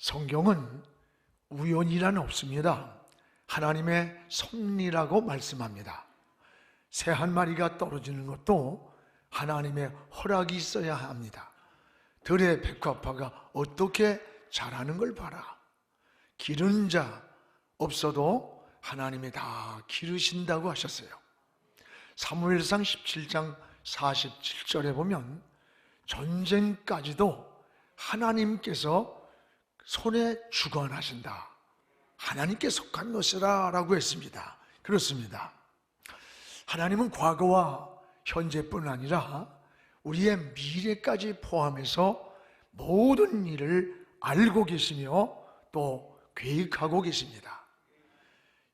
성경은 우연이란 없습니다. 하나님의 섭리라고 말씀합니다. 새 한 마리가 떨어지는 것도 하나님의 허락이 있어야 합니다. 들의 백합화가 어떻게 자라는 걸 봐라. 기르는 자 없어도 하나님이 다 기르신다고 하셨어요. 사무엘상 17장 47절에 보면 전쟁까지도 하나님께서 손에 주관하신다. 하나님께 속한 것이라 라고 했습니다. 그렇습니다. 하나님은 과거와 현재뿐 아니라 우리의 미래까지 포함해서 모든 일을 알고 계시며 또 계획하고 계십니다.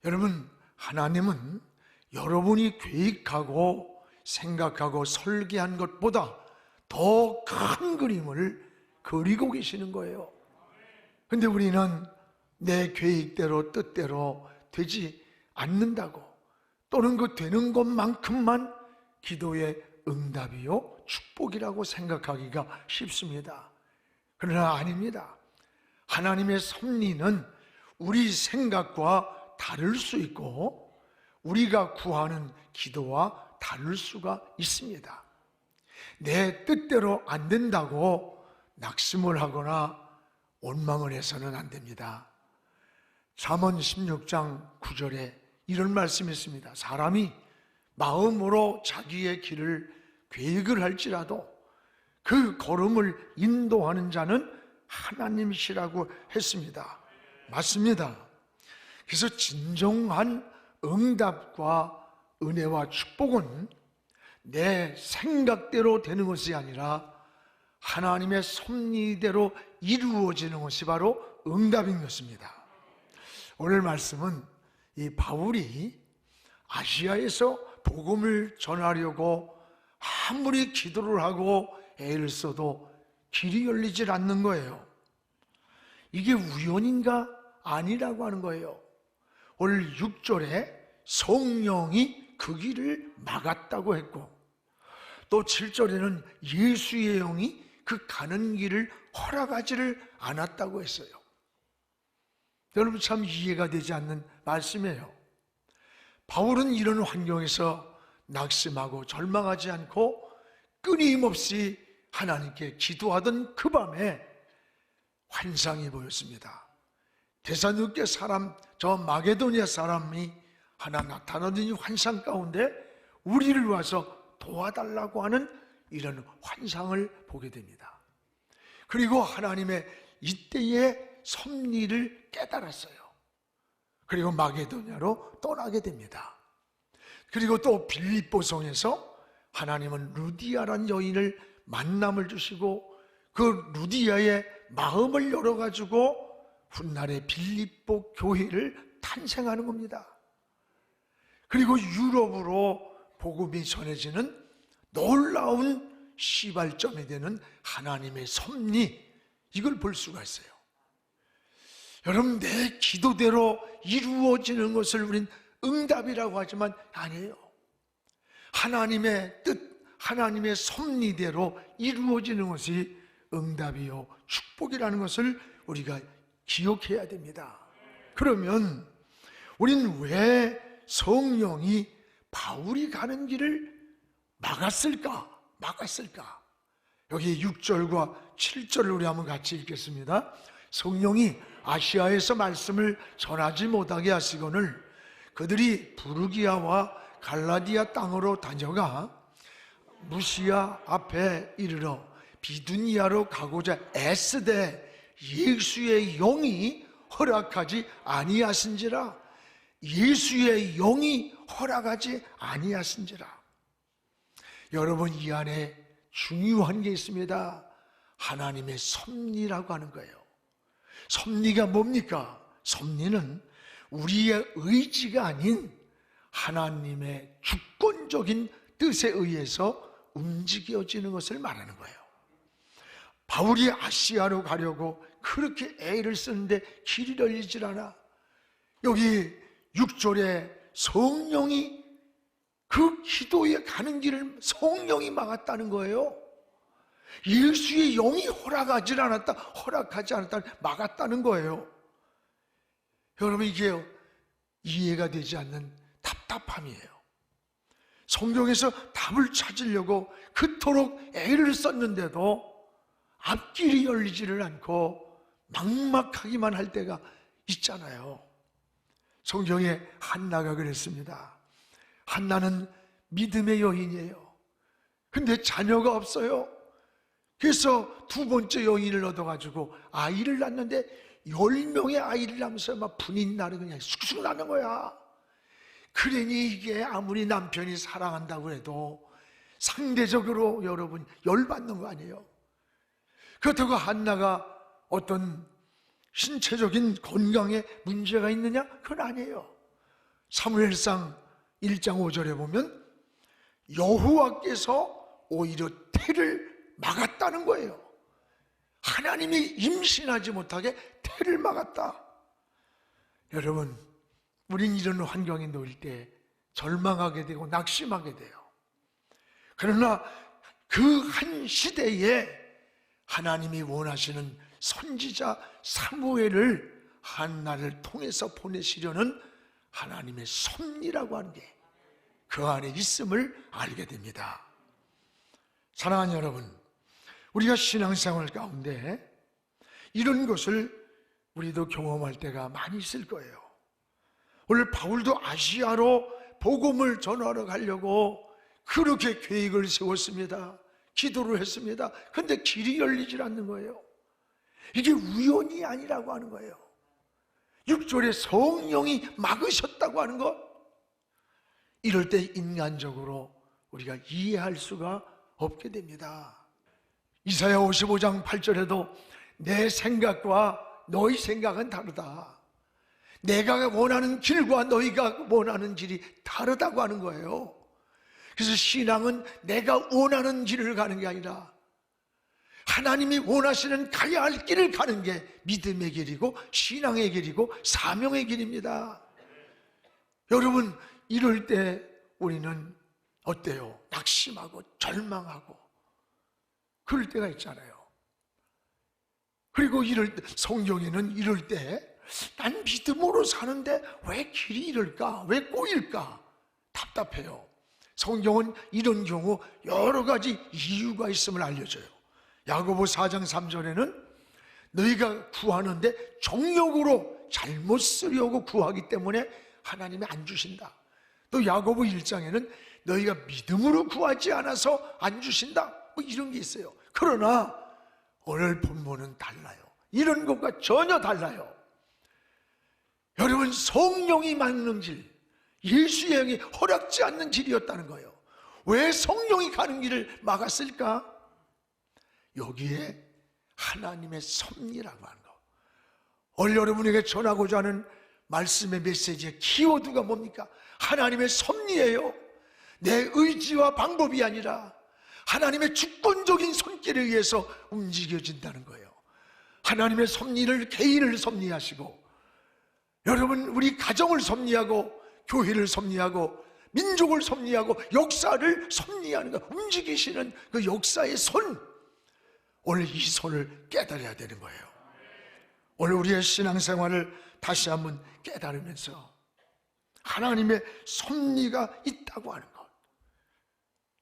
여러분, 하나님은 여러분이 계획하고 생각하고 설계한 것보다 더 큰 그림을 그리고 계시는 거예요. 근데 우리는 내 계획대로 뜻대로 되지 않는다고, 또는 그 되는 것만큼만 기도의 응답이요 축복이라고 생각하기가 쉽습니다. 그러나 아닙니다. 하나님의 섭리는 우리 생각과 다를 수 있고 우리가 구하는 기도와 다를 수가 있습니다. 내 뜻대로 안 된다고 낙심을 하거나 원망을 해서는 안 됩니다. 잠언 16장 9절에 이런 말씀이 있습니다. 사람이 마음으로 자기의 길을 계획을 할지라도 그 걸음을 인도하는 자는 하나님이시라고 했습니다. 맞습니다. 그래서 진정한 응답과 은혜와 축복은 내 생각대로 되는 것이 아니라 하나님의 섭리대로 이루어지는 것이 바로 응답인 것입니다. 오늘 말씀은 이 바울이 아시아에서 복음을 전하려고 아무리 기도를 하고 애를 써도 길이 열리질 않는 거예요. 이게 우연인가? 아니라고 하는 거예요. 오늘 6절에 성령이 그 길을 막았다고 했고, 또 7절에는 예수의 영이 그 가는 길을 허락하지를 않았다고 했어요. 여러분, 참 이해가 되지 않는 말씀이에요. 바울은 이런 환경에서 낙심하고 절망하지 않고 끊임없이 하나님께 기도하던 그 밤에 환상이 보였습니다. 데살로니가 사람, 저 마게도니아 사람이 하나 나타나더니 환상 가운데 우리를 와서 도와달라고 하는 이런 환상을 보게 됩니다. 그리고 하나님의 이때의 섭리를 깨달았어요. 그리고 마게도냐로 떠나게 됩니다. 그리고 또 빌립보성에서 하나님은 루디아라는 여인을 만남을 주시고 그 루디아의 마음을 열어가지고 훗날에 빌립보 교회를 탄생하는 겁니다. 그리고 유럽으로 복음이 전해지는 놀라운 시발점이 되는 하나님의 섭리, 이걸 볼 수가 있어요. 여러분, 내 기도대로 이루어지는 것을 우린 응답이라고 하지만 아니에요. 하나님의 뜻, 하나님의 섭리대로 이루어지는 것이 응답이요 축복이라는 것을 우리가 기억해야 됩니다. 그러면 우린 왜 성령이 바울이 가는 길을 막았을까? 여기 6절과 7절을 우리 한번 같이 읽겠습니다. 성령이 아시아에서 말씀을 전하지 못하게 하시거늘 그들이 부르기아와 갈라디아 땅으로 다녀가 무시아 앞에 이르러 비두니아로 가고자 애쓰되 예수의 영이 허락하지 아니하신지라. 예수의 영이 허락하지 아니하신지라. 여러분, 이 안에 중요한 게 있습니다. 하나님의 섭리라고 하는 거예요. 섭리가 뭡니까? 섭리는 우리의 의지가 아닌 하나님의 주권적인 뜻에 의해서 움직여지는 것을 말하는 거예요. 바울이 아시아로 가려고 그렇게 애를 쓰는데 길이 열리질 않아. 여기 6절에 성령이 그 기도에 가는 길을 성령이 막았다는 거예요. 예수의 영이 허락하지 않았다, 막았다는 거예요. 여러분, 이게 이해가 되지 않는 답답함이에요. 성경에서 답을 찾으려고 그토록 애를 썼는데도 앞길이 열리지를 않고 막막하기만 할 때가 있잖아요. 성경에 한나가 그랬습니다. 한나는 믿음의 여인이에요. 근데 자녀가 없어요. 그래서 두 번째 여인을 얻어가지고 아이를 낳는데 10명의 아이를 낳으면서 막 분이 나는 그냥 쑥쑥 나는 거야. 그러니 이게 아무리 남편이 사랑한다고 해도 상대적으로 여러분 열받는 거 아니에요? 그렇다고 한나가 어떤 신체적인 건강에 문제가 있느냐? 그건 아니에요. 사무엘상 1장 5절에 보면 여호와께서 오히려 태를 막았다는 거예요. 하나님이 임신하지 못하게 태를 막았다. 여러분, 우린 이런 환경에 놓일 때 절망하게 되고 낙심하게 돼요. 그러나 그 한 시대에 하나님이 원하시는 선지자 사무엘을 한나를 통해서 보내시려는 하나님의 섭리라고 하는 게 그 안에 있음을 알게 됩니다. 사랑하는 여러분, 우리가 신앙생활 가운데 이런 것을 우리도 경험할 때가 많이 있을 거예요. 오늘 바울도 아시아로 복음을 전하러 가려고 그렇게 계획을 세웠습니다. 기도를 했습니다. 그런데 길이 열리질 않는 거예요. 이게 우연이 아니라고 하는 거예요. 6절에 성령이 막으셨다고 하는 것, 이럴 때 인간적으로 우리가 이해할 수가 없게 됩니다. 이사야 55장 8절에도 내 생각과 너희 생각은 다르다. 내가 원하는 길과 너희가 원하는 길이 다르다고 하는 거예요. 그래서 신앙은 내가 원하는 길을 가는 게 아니라 하나님이 원하시는 가야 할 길을 가는 게 믿음의 길이고 신앙의 길이고 사명의 길입니다. 여러분, 이럴 때 우리는 어때요? 낙심하고 절망하고 그럴 때가 있잖아요. 그리고 성경에는 이럴 때 난 믿음으로 사는데 왜 길이 이럴까? 왜 꼬일까? 답답해요. 성경은 이런 경우 여러 가지 이유가 있음을 알려줘요. 야고보 4장 3절에는 너희가 구하는데 정욕으로 잘못 쓰려고 구하기 때문에 하나님이 안 주신다. 또 야고보 1장에는 너희가 믿음으로 구하지 않아서 안 주신다, 뭐 이런 게 있어요. 그러나 오늘 본문은 달라요. 이런 것과 전혀 달라요. 여러분, 성령이 막는 길, 예수의 영이 허락지 않는 길이었다는 거예요. 왜 성령이 가는 길을 막았을까? 여기에 하나님의 섭리라고 하는 거. 오늘 여러분에게 전하고자 하는 말씀의 메시지의 키워드가 뭡니까? 하나님의 섭리예요. 내 의지와 방법이 아니라 하나님의 주권적인 손길에 의해서 움직여진다는 거예요. 하나님의 섭리를, 개인을 섭리하시고, 여러분, 우리 가정을 섭리하고 교회를 섭리하고 민족을 섭리하고 역사를 섭리하는 거, 움직이시는 그 역사의 손, 오늘 이 손을 깨달아야 되는 거예요. 오늘 우리의 신앙생활을 다시 한번 깨달으면서 하나님의 섭리가 있다고 하는 것,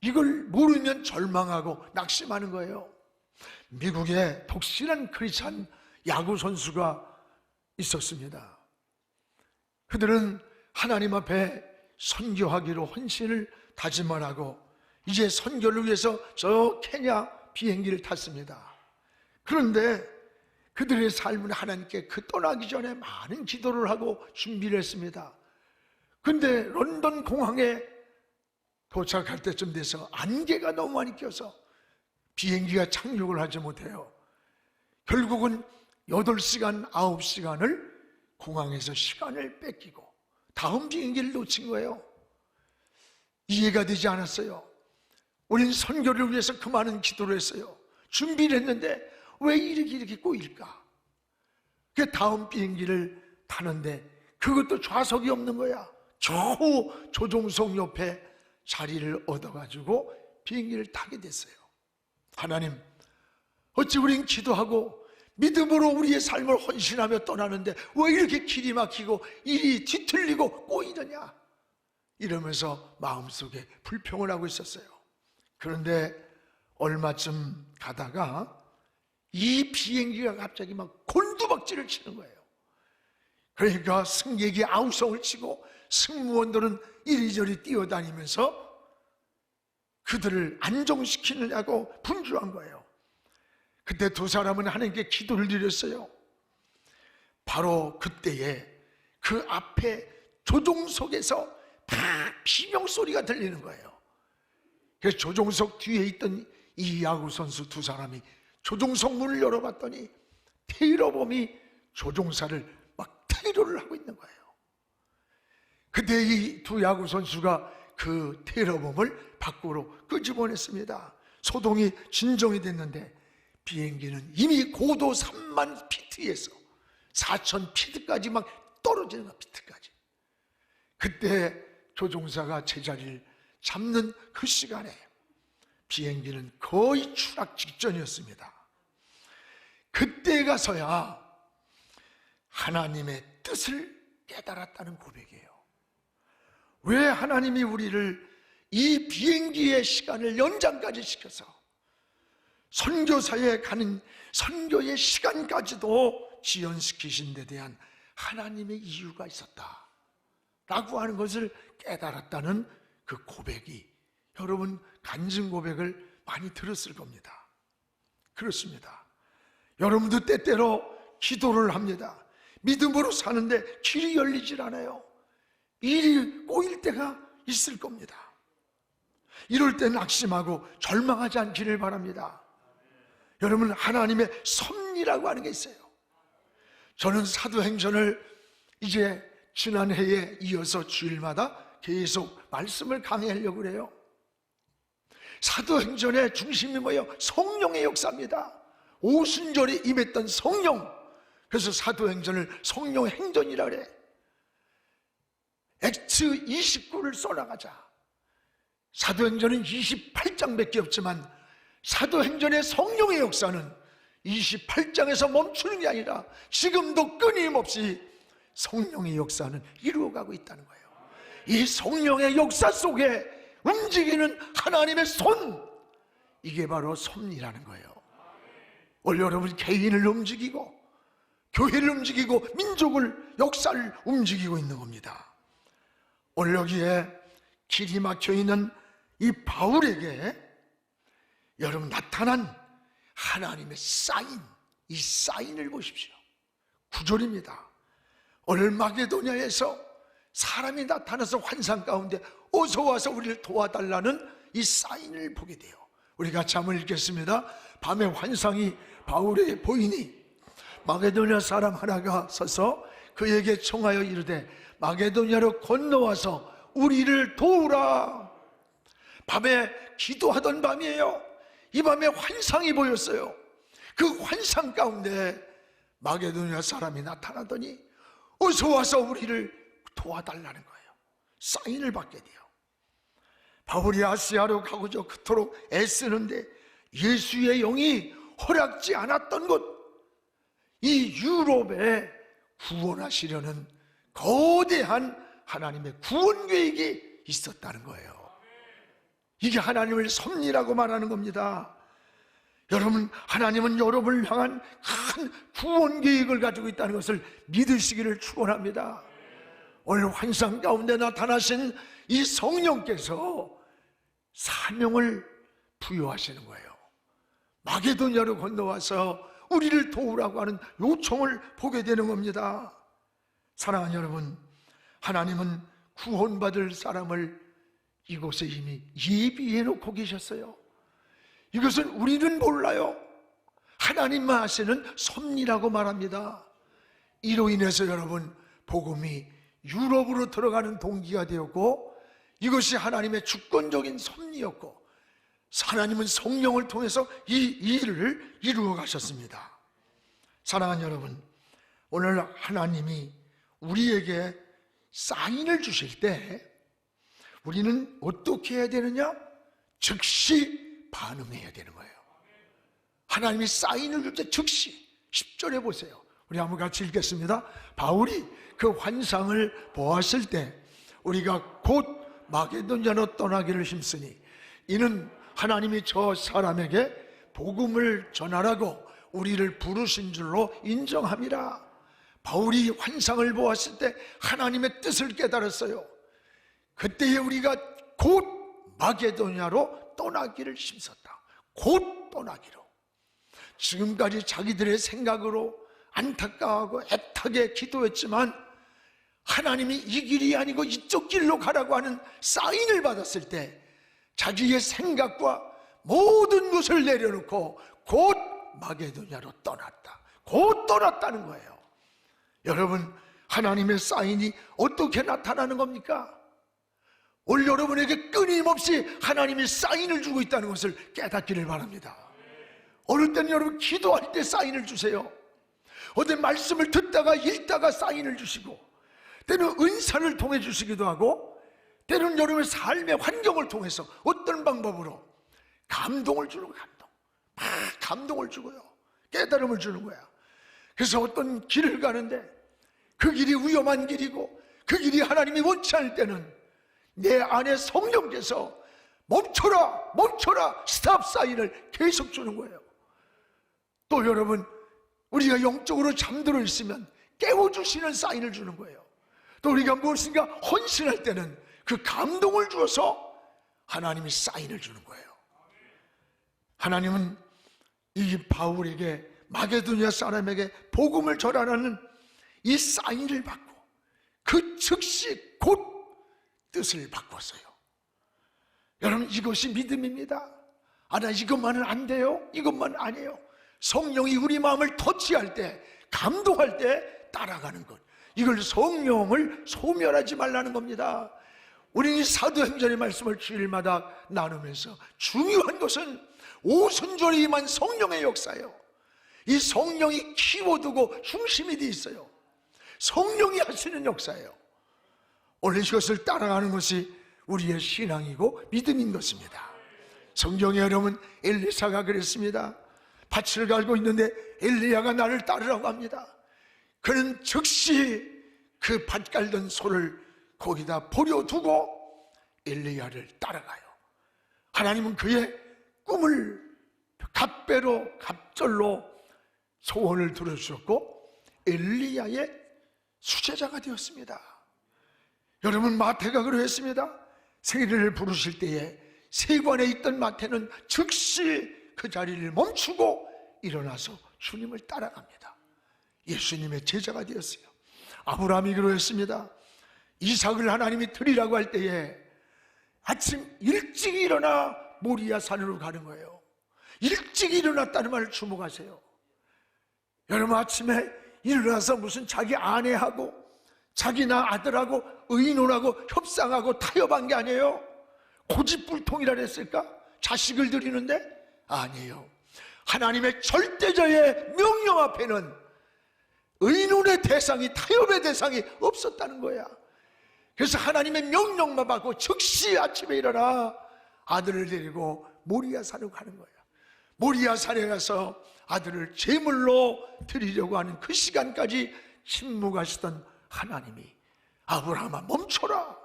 이걸 모르면 절망하고 낙심하는 거예요. 미국에 독실한 크리스찬 야구 선수가 있었습니다. 그들은 하나님 앞에 선교하기로 헌신을 다짐을 하고 이제 선교를 위해서 저 케냐 비행기를 탔습니다. 그런데 그들의 삶은 하나님께 떠나기 전에 많은 기도를 하고 준비를 했습니다. 근데 런던 공항에 도착할 때쯤 돼서 안개가 너무 많이 껴서 비행기가 착륙을 하지 못해요. 결국은 8시간, 9시간을 공항에서 시간을 뺏기고 다음 비행기를 놓친 거예요. 이해가 되지 않았어요. 우린 선교를 위해서 그 많은 기도를 했어요. 준비를 했는데 왜 이렇게 꼬일까? 그 다음 비행기를 타는데 그것도 좌석이 없는 거야. 겨우 조종석 옆에 자리를 얻어가지고 비행기를 타게 됐어요. 하나님, 어찌 우린 기도하고 믿음으로 우리의 삶을 헌신하며 떠나는데 왜 이렇게 길이 막히고 일이 뒤틀리고 꼬이느냐, 이러면서 마음속에 불평을 하고 있었어요. 그런데 얼마쯤 가다가 이 비행기가 갑자기 막 곤두박질을 치는 거예요. 그러니까 승객이 아우성을 치고 승무원들은 이리저리 뛰어다니면서 그들을 안정시키느냐고 분주한 거예요. 그때 두 사람은 하나님께 기도를 드렸어요. 바로 그때에 그 앞에 조종석에서 막 비명소리가 들리는 거예요. 그래서 조종석 뒤에 있던 이 야구 선수 두 사람이 조종석 문을 열어봤더니 테러범이 조종사를 막 테러를 하고 있는 거예요. 그때 이 두 야구 선수가 그 테러범을 밖으로 끄집어냈습니다. 소동이 진정이 됐는데 비행기는 이미 고도 3만 피트에서 4천 피트까지 막 떨어지는 거야, 피트까지. 그때 조종사가 제자리를 잡는 그 시간에 비행기는 거의 추락 직전이었습니다. 그때 가서야 하나님의 뜻을 깨달았다는 고백이에요. 왜 하나님이 우리를 이 비행기의 시간을 연장까지 시켜서 선교사에 가는 선교의 시간까지도 지연시키신 데 대한 하나님의 이유가 있었다 라고 하는 것을 깨달았다는 그 고백이, 여러분 간증 고백을 많이 들었을 겁니다. 그렇습니다. 여러분도 때때로 기도를 합니다. 믿음으로 사는데 길이 열리질 않아요. 일이 꼬일 때가 있을 겁니다. 이럴 때 낙심하고 절망하지 않기를 바랍니다. 여러분, 하나님의 섭리라고 하는 게 있어요. 저는 사도행전을 이제 지난해에 이어서 주일마다 계속 말씀을 강의하려고 그래요. 사도행전의 중심이 뭐예요? 성령의 역사입니다. 오순절에 임했던 성령. 그래서 사도행전을 성령행전이라 그래. 액트 29를 써나가자. 사도행전은 28장밖에 없지만 사도행전의 성령의 역사는 28장에서 멈추는 게 아니라 지금도 끊임없이 성령의 역사는 이루어가고 있다는 거예요. 이 성령의 역사 속에 움직이는 하나님의 손, 이게 바로 섭리라는 거예요. 오늘 여러분 개인을 움직이고 교회를 움직이고 민족을, 역사를 움직이고 있는 겁니다. 오늘 여기에 길이 막혀있는 이 바울에게 여러분 나타난 하나님의 사인, 이 사인을 보십시오. 9절입니다. 오늘 마게도냐에서 사람이 나타나서 환상 가운데 어서 와서 우리를 도와달라는 이 사인을 보게 돼요. 우리 같이 한번 읽겠습니다. 밤에 환상이 바울에게 보이니 마게도냐 사람 하나가 서서 그에게 청하여 이르되 마게도냐로 건너와서 우리를 도우라. 밤에 기도하던 밤이에요. 이 밤에 환상이 보였어요. 그 환상 가운데 마게도냐 사람이 나타나더니 어서 와서 우리를 도와달라는 거예요. 사인을 받게 돼요. 바울이 아시아로 가고자 그토록 애쓰는데 예수의 영이 허락지 않았던 곳, 이 유럽에 구원하시려는 거대한 하나님의 구원 계획이 있었다는 거예요. 이게 하나님을 섭리라고 말하는 겁니다. 여러분, 하나님은 여러분을 향한 큰 구원 계획을 가지고 있다는 것을 믿으시기를 축원합니다. 오늘 환상 가운데 나타나신 이 성령께서 사명을 부여하시는 거예요. 마게도냐로 건너와서 우리를 도우라고 하는 요청을 보게 되는 겁니다. 사랑하는 여러분, 하나님은 구원받을 사람을 이곳에 이미 예비해 놓고 계셨어요. 이것은 우리는 몰라요. 하나님만 아시는 섭리라고 말합니다. 이로 인해서 여러분, 복음이 유럽으로 들어가는 동기가 되었고, 이것이 하나님의 주권적인 섭리였고, 하나님은 성령을 통해서 이 일을 이루어 가셨습니다. 사랑하는 여러분, 오늘 하나님이 우리에게 사인을 주실 때 우리는 어떻게 해야 되느냐? 즉시 반응해야 되는 거예요. 하나님이 사인을 줄 때 즉시 10절에 보세요. 우리 한번 같이 읽겠습니다. 바울이 그 환상을 보았을 때 우리가 곧 마게도냐로 떠나기를 힘쓰니 이는 하나님이 저 사람에게 복음을 전하라고 우리를 부르신 줄로 인정함이라. 바울이 환상을 보았을 때 하나님의 뜻을 깨달았어요. 그때에 우리가 곧 마게도냐로 떠나기를 힘썼다. 곧 떠나기로. 지금까지 자기들의 생각으로 안타까워하고 애타게 기도했지만 하나님이 이 길이 아니고 이쪽 길로 가라고 하는 사인을 받았을 때 자기의 생각과 모든 것을 내려놓고 곧 마게도냐로 떠났다. 곧 떠났다는 거예요. 여러분, 하나님의 사인이 어떻게 나타나는 겁니까? 오늘 여러분에게 끊임없이 하나님이 사인을 주고 있다는 것을 깨닫기를 바랍니다. 어느 때는 여러분 기도할 때 사인을 주세요. 어떤 말씀을 듣다가 읽다가 사인을 주시고, 때는 은사를 통해 주시기도 하고, 때는 여러분의 삶의 환경을 통해서 어떤 방법으로 감동을 주는 거예요. 막 감동을 주고요, 깨달음을 주는 거야. 그래서 어떤 길을 가는데 그 길이 위험한 길이고 그 길이 하나님이 원치 않을 때는 내 안에 성령께서 멈춰라 멈춰라 스탑 사인을 계속 주는 거예요. 또 여러분, 우리가 영적으로 잠들어 있으면 깨워주시는 사인을 주는 거예요. 또 우리가 무엇인가 헌신할 때는 그 감동을 주어서 하나님이 사인을 주는 거예요. 하나님은 이 바울에게, 마게도냐 사람에게 복음을 전하라는 이 사인을 받고 그 즉시 곧 뜻을 바꿨어요. 여러분, 이것이 믿음입니다. 나 이것만은 안 돼요, 이것만 아니에요. 성령이 우리 마음을 터치할 때, 감동할 때 따라가는 것, 이걸 성령을 소멸하지 말라는 겁니다. 우리는 이 사도행전의 말씀을 주일마다 나누면서 중요한 것은 오순절에 임한 성령의 역사예요. 이 성령이 키워두고 중심이 되어 있어요. 성령이 하시는 역사예요. 오늘 이것을 따라가는 것이 우리의 신앙이고 믿음인 것입니다. 성경에 여러분, 엘리사가 그랬습니다. 밭을 갈고 있는데 엘리야가 나를 따르라고 합니다. 그는 즉시 그 밭 갈던 소를 거기다 버려두고 엘리야를 따라가요. 하나님은 그의 꿈을 갑배로 갑절로 소원을 들어주셨고 엘리야의 수제자가 되었습니다. 여러분, 마태가 그러했습니다. 세례를 부르실 때에 세관에 있던 마태는 즉시 그 자리를 멈추고 일어나서 주님을 따라갑니다. 예수님의 제자가 되었어요. 아브라함이 그러했습니다. 이삭을 하나님이 드리라고 할 때에 아침 일찍 일어나 모리아 산으로 가는 거예요. 일찍 일어났다는 말을 주목하세요. 여러분, 아침에 일어나서 무슨 자기 아내하고 자기나 아들하고 의논하고 협상하고 타협한 게 아니에요. 고집불통이라 그랬을까? 자식을 드리는데? 아니에요. 하나님의 절대자의 명령 앞에는 의논의 대상이, 타협의 대상이 없었다는 거야. 그래서 하나님의 명령만 받고 즉시 아침에 일어나 아들을 데리고 모리아 산으로 가는 거야. 모리아 산에 가서 아들을 제물로 드리려고 하는 그 시간까지 침묵하시던 하나님이, 아브라함아 멈춰라.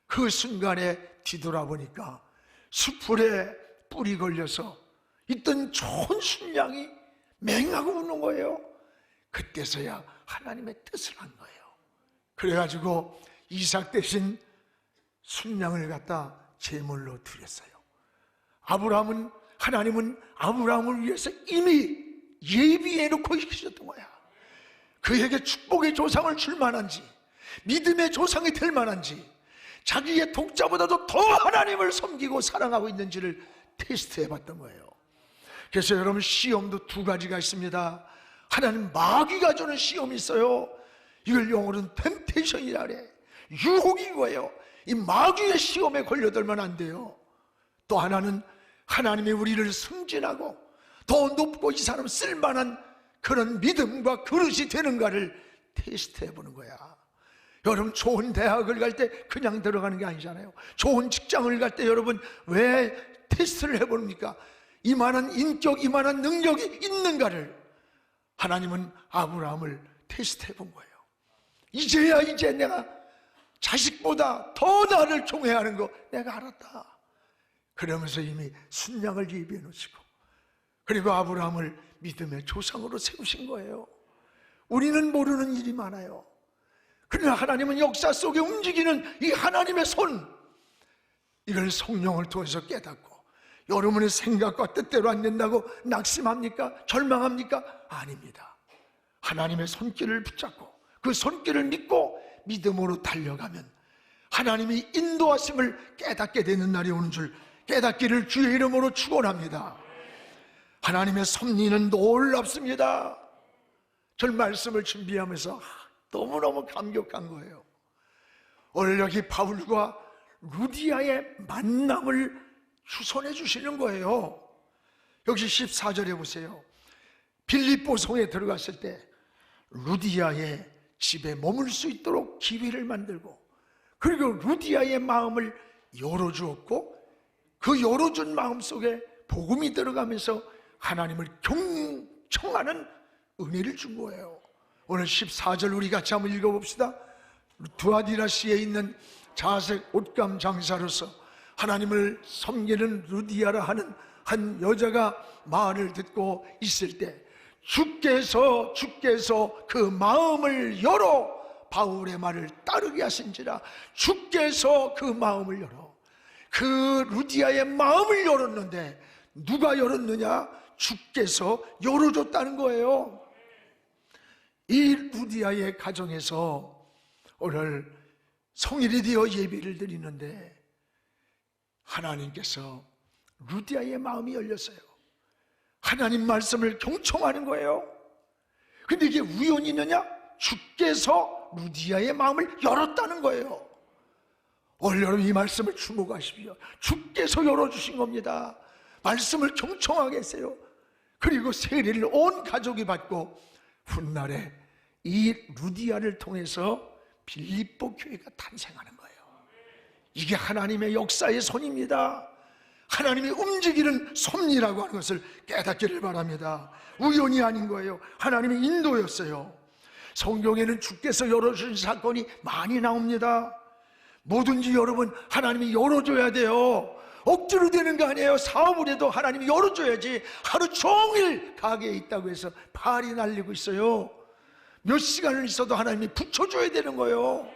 그 순간에 뒤돌아보니까 수풀에 뿔이 걸려서 있던 좋은 순양이 맹하고 우는 거예요. 그때서야 하나님의 뜻을 한 거예요. 그래가지고 이삭 대신 순양을 갖다 제물로 드렸어요. 하나님은 아브라함을 위해서 이미 예비해놓고 계셨던 거야. 그에게 축복의 조상을 줄 만한지, 믿음의 조상이 될 만한지, 자기의 독자보다도 더 하나님을 섬기고 사랑하고 있는지를 테스트해 봤던 거예요. 그래서 여러분, 시험도 두 가지가 있습니다. 하나는 마귀가 주는 시험이 있어요. 이걸 영어로는 템테이션이라 그래. 유혹인 거예요. 이 마귀의 시험에 걸려들면 안 돼요. 또 하나는 하나님이 우리를 승진하고 더 높고 이 사람 쓸만한 그런 믿음과 그릇이 되는가를 테스트해 보는 거야. 여러분, 좋은 대학을 갈 때 그냥 들어가는 게 아니잖아요. 좋은 직장을 갈 때 여러분 왜 테스트를 해봅니까? 이만한 인격, 이만한 능력이 있는가를 하나님은 아브라함을 테스트해 본 거예요. 이제야 이제 내가 자식보다 더 나를 총애하는 거 내가 알았다. 그러면서 이미 순양을 예비해 놓으시고, 그리고 아브라함을 믿음의 조상으로 세우신 거예요. 우리는 모르는 일이 많아요. 그러나 하나님은 역사 속에 움직이는 이 하나님의 손, 이걸 성령을 통해서 깨닫고, 여러분의 생각과 뜻대로 안 된다고 낙심합니까? 절망합니까? 아닙니다. 하나님의 손길을 붙잡고 그 손길을 믿고 믿음으로 달려가면 하나님이 인도하심을 깨닫게 되는 날이 오는 줄 깨닫기를 주의 이름으로 축원합니다. 하나님의 섭리는 놀랍습니다. 절 말씀을 준비하면서 너무너무 감격한 거예요. 오늘 여기 바울과 루디아의 만남을 추선해 주시는 거예요. 여기 14절에 보세요. 빌립보 성에 들어갔을 때 루디아의 집에 머물 수 있도록 기회를 만들고, 그리고 루디아의 마음을 열어주었고, 그 열어준 마음 속에 복음이 들어가면서 하나님을 경청하는 은혜를 준 거예요. 오늘 14절 우리 같이 한번 읽어봅시다. 두아디라시에 있는 자색 옷감 장사로서 하나님을 섬기는 루디아라 하는 한 여자가 말을 듣고 있을 때 주께서 그 마음을 열어 바울의 말을 따르게 하신지라. 주께서 그 마음을 열어, 그 루디아의 마음을 열었는데 누가 열었느냐? 주께서 열어줬다는 거예요. 이 루디아의 가정에서 오늘 성일이 되어 예배를 드리는데 하나님께서 루디아의 마음이 열렸어요. 하나님 말씀을 경청하는 거예요. 근데 이게 우연이 있느냐? 주께서 루디아의 마음을 열었다는 거예요. 오늘 여러분 이 말씀을 주목하십시오. 주께서 열어주신 겁니다. 말씀을 경청하게 했어요. 그리고 세례를 온 가족이 받고 훗날에 이 루디아를 통해서 빌립보 교회가 탄생하는 거예요. 이게 하나님의 역사의 손입니다. 하나님이 움직이는 섭리라고 하는 것을 깨닫기를 바랍니다. 우연이 아닌 거예요. 하나님의 인도였어요. 성경에는 주께서 열어주신 사건이 많이 나옵니다. 뭐든지 여러분 하나님이 열어줘야 돼요. 억지로 되는 거 아니에요. 사업을 해도 하나님이 열어줘야지. 하루 종일 가게에 있다고 해서 발이 날리고 있어요. 몇 시간을 있어도 하나님이 붙여줘야 되는 거예요.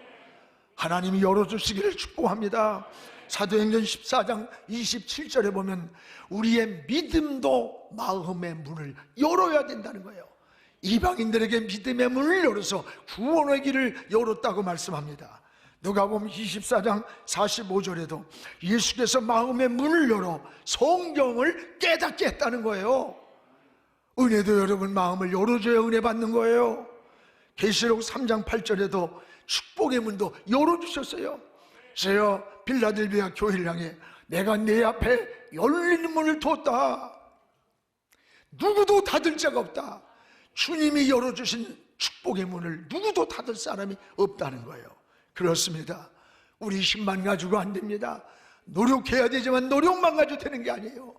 하나님이 열어주시기를 축복합니다. 사도행전 14장 27절에 보면 우리의 믿음도 마음의 문을 열어야 된다는 거예요. 이방인들에게 믿음의 문을 열어서 구원의 길을 열었다고 말씀합니다. 누가복음 24장 45절에도 예수께서 마음의 문을 열어 성경을 깨닫게 했다는 거예요. 은혜도 여러분 마음을 열어줘야 은혜 받는 거예요. 계시록 3장 8절에도 축복의 문도 열어주셨어요. 저여 빌라델비아 교회를 향해 내가 내 앞에 열린 문을 뒀다. 누구도 닫을 자가 없다. 주님이 열어주신 축복의 문을 누구도 닫을 사람이 없다는 거예요. 그렇습니다. 우리 힘만 가지고 안 됩니다. 노력해야 되지만 노력만 가지고 되는 게 아니에요.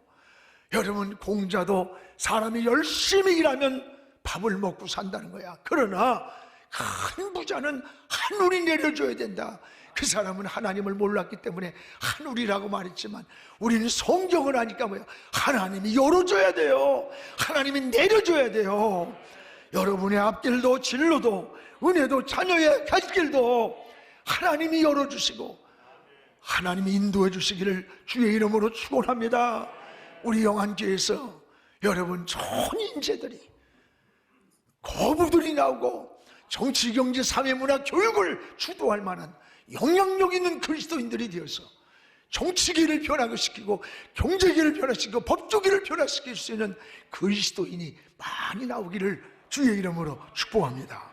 여러분 공자도 사람이 열심히 일하면 밥을 먹고 산다는 거야. 그러나 큰 부자는 하늘이 내려줘야 된다. 그 사람은 하나님을 몰랐기 때문에 하늘이라고 말했지만 우리는 성경을 아니까 뭐야? 하나님이 열어줘야 돼요. 하나님이 내려줘야 돼요. 여러분의 앞길도 진로도 은혜도 자녀의 갈 길도 하나님이 열어주시고 하나님이 인도해 주시기를 주의 이름으로 축원합니다. 우리 영안교회에서 여러분 좋은 인재들이 거부들이 나오고 정치, 경제, 사회, 문화, 교육을 주도할 만한 영향력 있는 그리스도인들이 되어서 정치계를 변화시키고 경제계를 변화시키고 법조계를 변화시킬 수 있는 그리스도인이 많이 나오기를 주의 이름으로 축복합니다.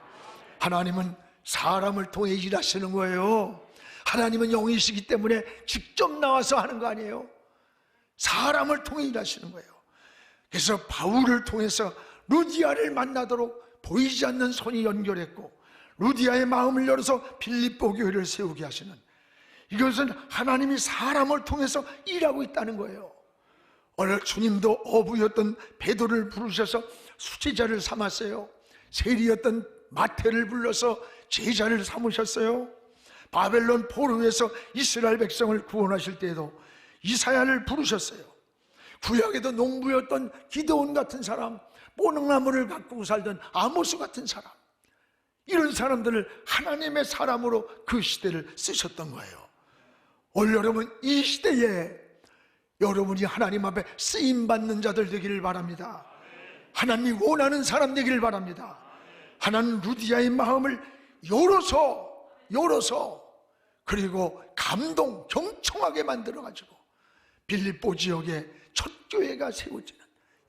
하나님은 사람을 통해 일하시는 거예요. 하나님은 영이시기 때문에 직접 나와서 하는 거 아니에요. 사람을 통해 일하시는 거예요. 그래서 바울을 통해서 루디아를 만나도록 보이지 않는 손이 연결했고 루디아의 마음을 열어서 빌립보 교회를 세우게 하시는, 이것은 하나님이 사람을 통해서 일하고 있다는 거예요. 오늘 주님도 어부였던 베드로를 부르셔서 수제자를 삼았어요. 세리였던 마태를 불러서 제자를 삼으셨어요. 바벨론 포로에서 이스라엘 백성을 구원하실 때에도 이사야를 부르셨어요. 구약에도 농부였던 기드온 같은 사람, 뽀능나무를 가꾸고 살던 아모스 같은 사람, 이런 사람들을 하나님의 사람으로 그 시대를 쓰셨던 거예요. 오늘 여러분, 이 시대에 여러분이 하나님 앞에 쓰임받는 자들 되기를 바랍니다. 하나님이 원하는 사람 되기를 바랍니다. 하나님 루디아의 마음을 열어서 그리고 감동, 경청하게 만들어가지고 빌립보 지역에 첫 교회가 세워지는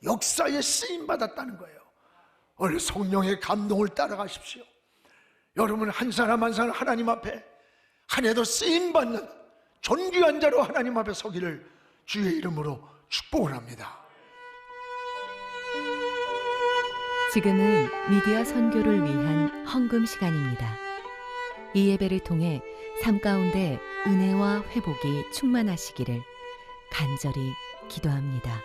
역사에 쓰임받았다는 거예요. 오늘 성령의 감동을 따라가십시오. 여러분 한 사람 한 사람 하나님 앞에 한 해도 쓰임받는 존귀한 자로 하나님 앞에 서기를 주의 이름으로 축복을 합니다. 지금은 미디어 선교를 위한 헌금 시간입니다. 이 예배를 통해 삶 가운데 은혜와 회복이 충만하시기를 간절히 기도합니다.